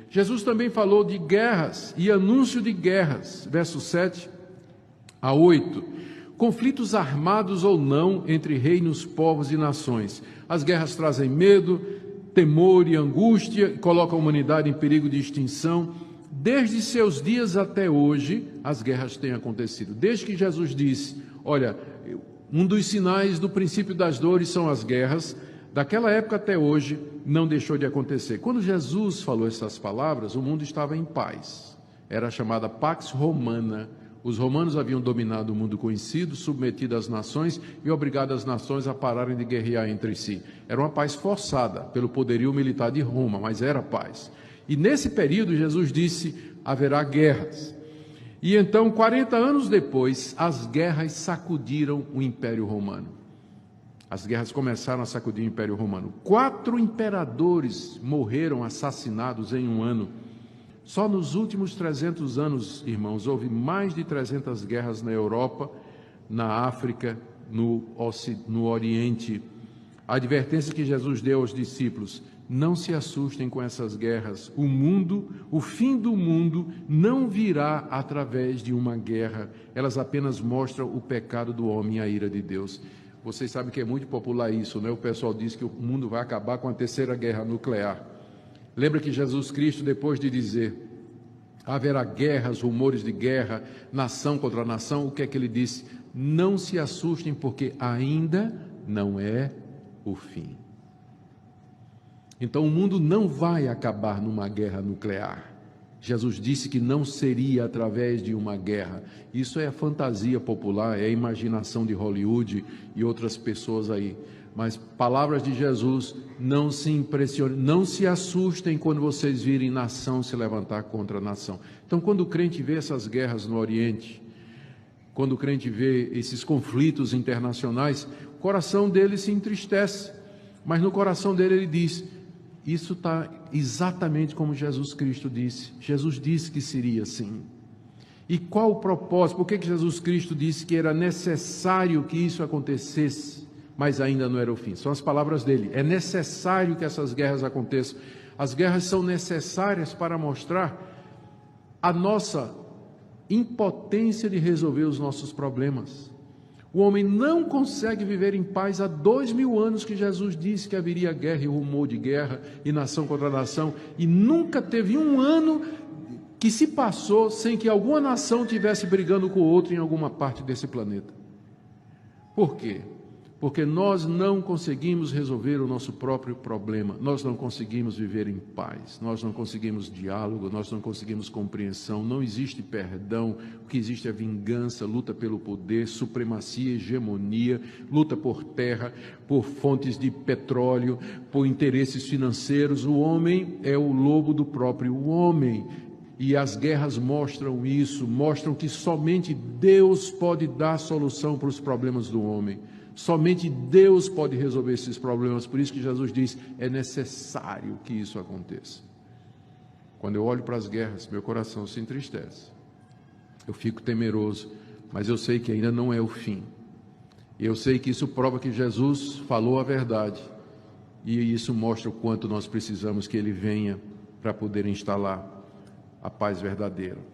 Jesus também falou de guerras e anúncio de guerras, versos 7 a 8. Conflitos armados ou não entre reinos, povos e nações. As guerras trazem medo, temor e angústia, colocam a humanidade em perigo de extinção. Desde seus dias até hoje, as guerras têm acontecido. Desde que Jesus disse, olha, um dos sinais do princípio das dores são as guerras, daquela época até hoje, não deixou de acontecer. Quando Jesus falou essas palavras, o mundo estava em paz. Era a chamada Pax Romana. Os romanos haviam dominado o mundo conhecido, submetido às nações e obrigado as nações a pararem de guerrear entre si. Era uma paz forçada pelo poderio militar de Roma, mas era paz. E nesse período Jesus disse, haverá guerras. E então, 40 anos depois, as guerras sacudiram o Império Romano. As guerras começaram a sacudir o Império Romano. 4 imperadores morreram assassinados em um ano. Só nos últimos 300 anos, irmãos, houve mais de 300 guerras na Europa, na África, no Oriente. A advertência que Jesus deu aos discípulos, não se assustem com essas guerras. O fim do mundo não virá através de uma guerra. Elas apenas mostram o pecado do homem e a ira de Deus. Vocês sabem que é muito popular isso, né? O pessoal diz que o mundo vai acabar com a terceira guerra nuclear. Lembra que Jesus Cristo, depois de dizer, haverá guerras, rumores de guerra, nação contra nação, o que é que ele disse? Não se assustem, porque ainda não é o fim. Então o mundo não vai acabar numa guerra nuclear. Jesus disse que não seria através de uma guerra. Isso é fantasia popular, é a imaginação de Hollywood e outras pessoas aí. Mas palavras de Jesus, não se impressionem, não se assustem quando vocês virem nação se levantar contra nação. Então, quando o crente vê essas guerras no Oriente, quando o crente vê esses conflitos internacionais, o coração dele se entristece. Mas no coração dele ele diz, isso está exatamente como Jesus Cristo disse. Jesus disse que seria assim. E qual o propósito? Por que Jesus Cristo disse que era necessário que isso acontecesse? Mas ainda não era o fim. São as palavras dele. É necessário que essas guerras aconteçam. As guerras são necessárias para mostrar a nossa impotência de resolver os nossos problemas. O homem não consegue viver em paz há 2000 anos que Jesus disse que haveria guerra e rumor de guerra e nação contra nação. E nunca teve um ano que se passou sem que alguma nação estivesse brigando com outra em alguma parte desse planeta. Por quê? Porque nós não conseguimos resolver o nosso próprio problema, nós não conseguimos viver em paz, nós não conseguimos diálogo, nós não conseguimos compreensão, não existe perdão, o que existe é vingança, luta pelo poder, supremacia, hegemonia, luta por terra, por fontes de petróleo, por interesses financeiros. O homem é o lobo do próprio homem. E as guerras mostram isso, mostram que somente Deus pode dar solução para os problemas do homem. Somente Deus pode resolver esses problemas. Por isso que Jesus diz, é necessário que isso aconteça. Quando eu olho para as guerras, meu coração se entristece. Eu fico temeroso, mas eu sei que ainda não é o fim. E eu sei que isso prova que Jesus falou a verdade. E isso mostra o quanto nós precisamos que Ele venha para poder instalar a paz verdadeira.